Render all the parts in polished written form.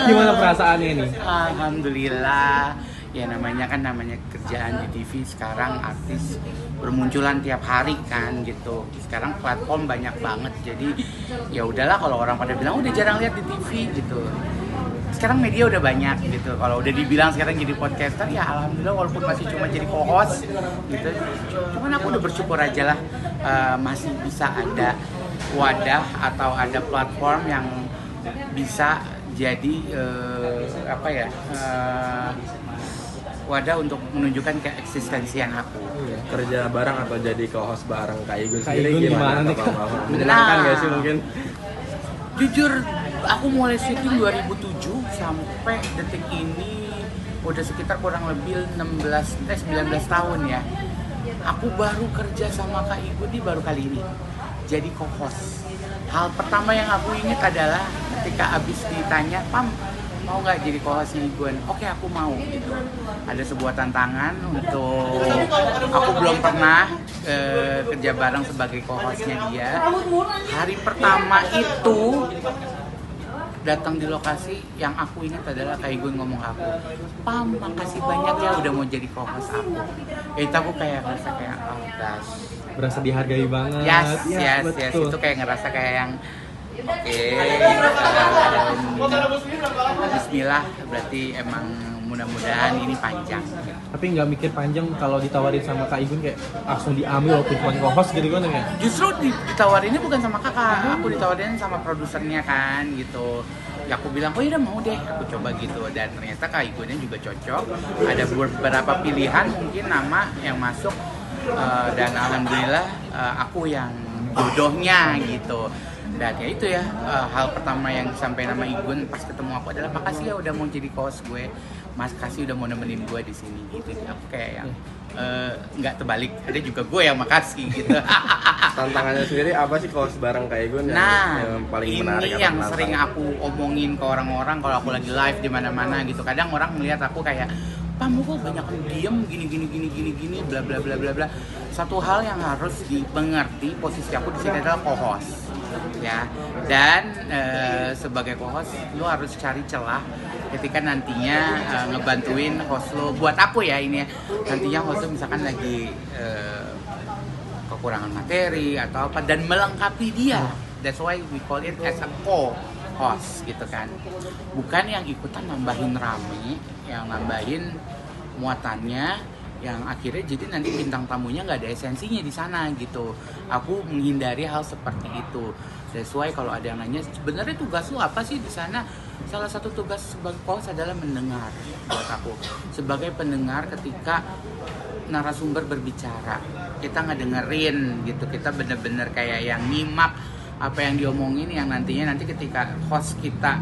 Gimana perasaannya nih? Alhamdulillah. Ya namanya kerjaan di TV sekarang, artis bermunculan tiap hari kan gitu. Sekarang platform banyak banget, jadi ya udahlah kalau orang pada bilang udah jarang lihat di TV gitu. Sekarang media udah banyak gitu. Kalau udah dibilang sekarang jadi podcaster, ya alhamdulillah walaupun masih cuma jadi co-host gitu. Cuman aku udah bersyukur aja lah, masih bisa ada wadah atau ada platform yang bisa jadi wadah untuk menunjukkan keeksistensian aku. Kerja bareng atau jadi co-host bareng Kak Igun Kak sendiri Igun gimana? gimana nih, Kak? Menyenangkan gak sih mungkin? Jujur, aku mulai syuting 2007 sampai detik ini udah sekitar kurang lebih 19 tahun ya. Aku baru kerja sama Kak Igun ini baru kali ini jadi co-host. Hal pertama yang aku ingat adalah ketika abis ditanya, Pam mau nggak jadi co-hostnya Igun? Oke, aku mau gitu. Ada sebuah tantangan untuk aku belum pernah kerja bareng sebagai co-hostnya dia. Hari pertama itu datang di lokasi, yang aku ingat adalah Kak Igun ngomong aku, Pam, makasih banyak ya udah mau jadi co-host aku. Itu aku kayak ngerasa kayak oh gosh, Berasa dihargai banget. yes, betul. itu kayak ngerasa kayak yang oke, bismillah, berarti emang mudah-mudahan ini panjang. Tapi nggak mikir panjang kalau ditawarin sama Kak Igun kayak langsung diambil walaupun cuma co-host gitu kan ya? Justru ditawarinnya bukan sama kakak, aku ditawarin sama produsernya kan gitu. Ya aku bilang, oh iya mau deh, aku coba gitu. Dan ternyata Kak Igunnya juga cocok. Ada beberapa pilihan mungkin nama yang masuk, dan alhamdulillah aku yang jodohnya gitu. Dan ya itu ya, hal pertama yang disampaikan nama Igun pas ketemu aku adalah makasih ya udah mau jadi host gue, Mas kasih udah mau nemenin gue di sini gitu. Aku kayak yang nggak terbalik, ada juga gue yang makasih gitu. Tantangannya sendiri apa sih host bareng Kak Igun yang paling menarik? Ini yang sering aku omongin ke orang-orang kalau aku lagi live di mana-mana gitu. Kadang orang melihat aku kayak, Pam, kok banyak diem gini bla bla bla bla bla. Satu hal yang harus dimengerti, posisi aku di sini adalah co-host ya, dan sebagai co-host lo harus cari celah ketika nantinya ngebantuin host lo. Buat aku ya ini ya, nantinya host lo misalkan lagi kekurangan materi atau apa, dan melengkapi dia. That's why we call it as a co-host gitu kan, bukan yang ikutan nambahin rame, yang nambahin muatannya, yang akhirnya jadi nanti bintang tamunya nggak ada esensinya di sana gitu. Aku menghindari hal seperti itu. Sesuai kalau ada yang nanya, sebenarnya tugas lu apa sih di sana? Salah satu tugas sebagai host adalah mendengar. Buat aku sebagai pendengar, ketika narasumber berbicara, kita ngedengerin gitu, kita bener-bener kayak yang nyimak apa yang diomongin, yang nantinya ketika host kita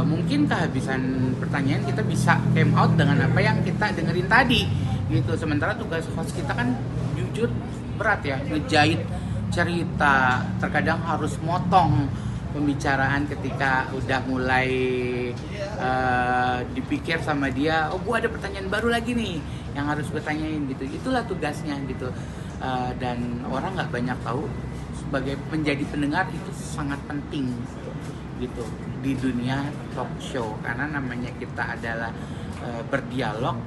mungkin kehabisan pertanyaan, kita bisa came out dengan apa yang kita dengerin tadi gitu. Sementara tugas host kita kan jujur berat ya, ngejahit cerita, terkadang harus motong pembicaraan ketika udah mulai dipikir sama dia, oh gua ada pertanyaan baru lagi nih yang harus gue tanyain gitu. Itulah tugasnya gitu. Dan orang nggak banyak tahu, sebagai menjadi pendengar itu sangat penting gitu di dunia talk show, karena namanya kita adalah berdialog,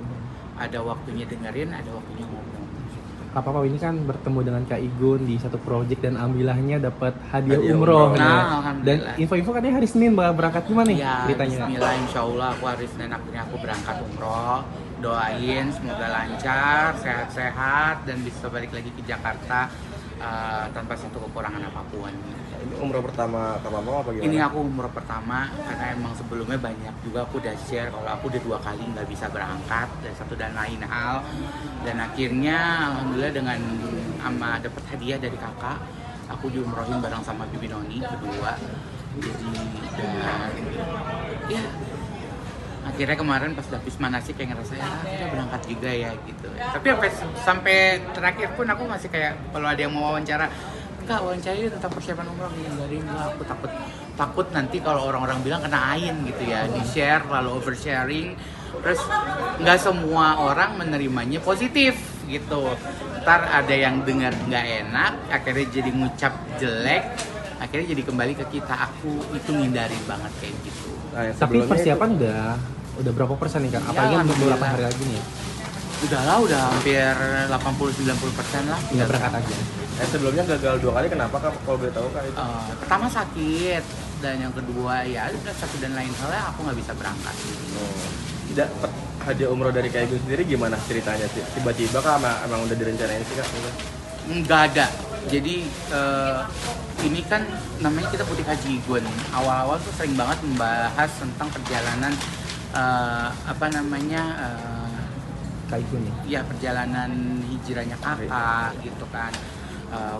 ada waktunya dengerin, ada waktunya ngomong. Kak Papa ini kan bertemu dengan Kak Igun di satu project dan alhamdulillahnya dapat hadiah umroh. Nah, dan info-info katanya hari Senin berangkat gimana nih ya, ceritanya? Bismillah, insya Allah aku hari Senin akhirnya aku berangkat umroh. Doain semoga lancar, sehat-sehat, dan bisa balik lagi ke Jakarta tanpa satu kekurangan apapun. Ini umroh pertama Kak Papa apa gimana? Ini aku umroh pertama, karena emang sebelumnya banyak juga aku udah share kalau aku udah 2 kali nggak bisa berangkat dari satu dan lain hal. Dan akhirnya alhamdulillah dengan dapat hadiah dari kakak, aku diumrohin bareng sama Bibi Noni kedua. Jadi dan ya akhirnya kemarin pas habis manasik kayak ngerasa ya udah berangkat juga ya gitu. Tapi sampai terakhir pun aku masih kayak kalau ada yang mau wawancara, Kak wawancarain tentang persiapan umroh, enggak, aku takut nanti kalau orang-orang bilang kena ain gitu ya, di share lalu oversharing, terus nggak semua orang menerimanya positif gitu. Ntar ada yang dengar nggak enak, akhirnya jadi ngucap jelek, akhirnya jadi kembali ke kita. Aku itu ngindarin banget kayak gitu. Nah, yang Tapi sebelumnya persiapan udah berapa persen nih Kak? Apalagi untuk beberapa hari lagi nih. Udah hampir 80-90% lah. Tinggal berangkat aja. Sebelumnya gagal 2 kali, kenapa Kak? Kalau boleh tahu Kak itu? Pertama sakit, dan yang kedua ya udah satu dan lain halnya aku nggak bisa berangkat. Oh. Tidak, hadiah umroh dari Kak Igun sendiri gimana ceritanya sih? Tiba-tiba Kak emang udah direncanain sih Kak? Nggak ada. Jadi ini kan namanya kita Butik Haji Igun. Awal-awal tuh sering banget membahas tentang perjalanan Kak Igun nih. ya perjalanan hijrahnya kakak gitu kan,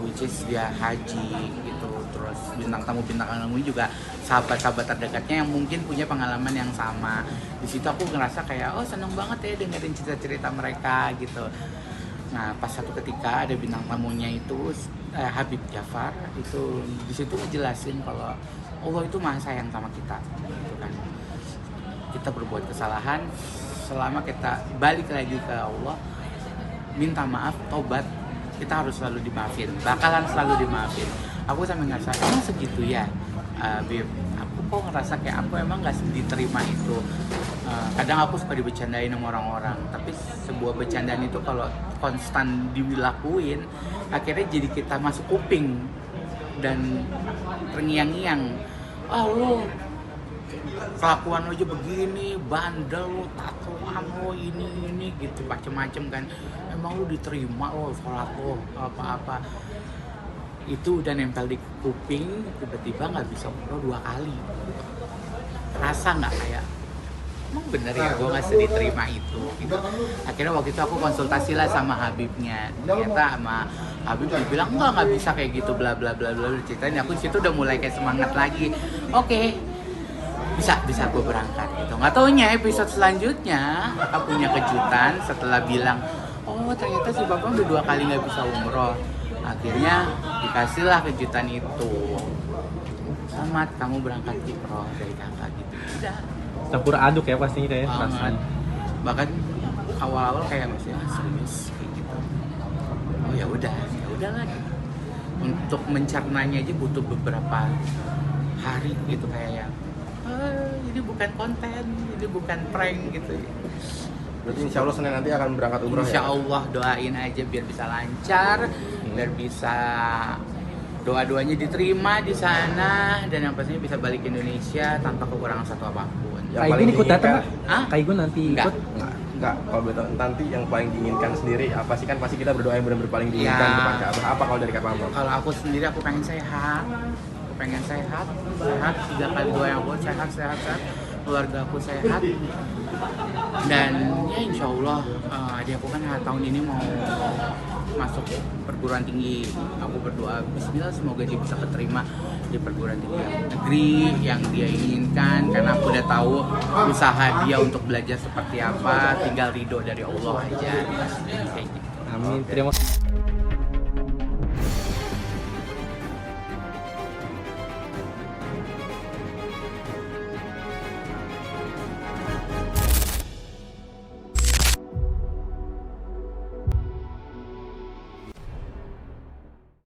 which is dia haji gitu. Terus bintang tamu ini juga sahabat-sahabat terdekatnya yang mungkin punya pengalaman yang sama. Di situ aku ngerasa kayak seneng banget ya dengerin cerita-cerita mereka gitu. Nah pas satu ketika ada bintang tamunya itu Habib Jafar, itu di situ ngejelasin kalau Allah itu maha sayang sama kita gitu kan. Kita berbuat kesalahan, selama kita balik lagi ke Allah, minta maaf, tobat, kita harus selalu dimaafin, bakalan selalu dimaafin. Aku sampai ngerasa, emang segitu ya, Bib? Aku kok ngerasa kayak aku emang gak diterima itu. Kadang aku suka dibecandain sama orang-orang, tapi sebuah bercandaan itu kalau konstan dilakuin, akhirnya jadi kita masuk kuping dan terngiang-ngiang. Lu kelakuan aja begini, bandel lo, tatoan lo, ini gitu, macem-macem kan. Emang lu diterima lo, sholat lo, apa-apa. Itu udah nempel di kuping, tiba-tiba nggak bisa umroh 2 kali. Rasa nggak kayak, emang bener ya gue nggak diterima itu gitu. Akhirnya waktu itu aku konsultasi lah sama Habibnya. Ternyata sama Habib dibilang nggak bisa kayak gitu, bla bla bla bla. Ceritain, aku situ udah mulai kayak semangat lagi. Oke, bisa gue berangkat gitu. Nggak taunya episode selanjutnya aku punya kejutan setelah bilang, oh ternyata si bapak udah 2 kali nggak bisa umroh. Akhirnya dikasihlah kejutan itu, selamat kamu berangkat umroh dari kakak gitu. Udah Campur aduk ya pastinya kayak banget. Bahkan awal-awal kayak masih serius kayak gitu. Oh ya udahlah. Untuk mencernanya aja butuh beberapa hari gitu, kayak ini bukan konten, ini bukan prank gitu. Berarti insya Allah Senin nanti akan berangkat umroh Insya ya? Allah doain aja biar bisa lancar, biar bisa doa-doanya diterima di sana, dan yang pastinya bisa balik ke Indonesia tanpa kekurangan satu apapun. Yang Kak paling Igun ikut datang diinginkan- nggak? Hah? Kak Igun nanti Nggak. ikut? Enggak, kalau boleh tahu nanti yang paling diinginkan sendiri apa sih? Kan pasti kita berdoa yang benar-benar paling diinginkan Ya. depan Ka'bah. Apa kalau dari Kak Bambang? Kalau aku sendiri aku pengen sehat. Aku pengen sehat 3 kali doa yang aku sehat, keluarga aku sehat, dan ya insya Allah adik aku kan tahun ini mau masuk perguruan tinggi. Aku berdoa Bismillah semoga dia bisa keterima di perguruan tinggi negeri yang dia inginkan, karena aku udah tahu usaha dia untuk belajar seperti apa, tinggal ridho dari Allah aja. Kayak gitu. Amin. Terima kasih.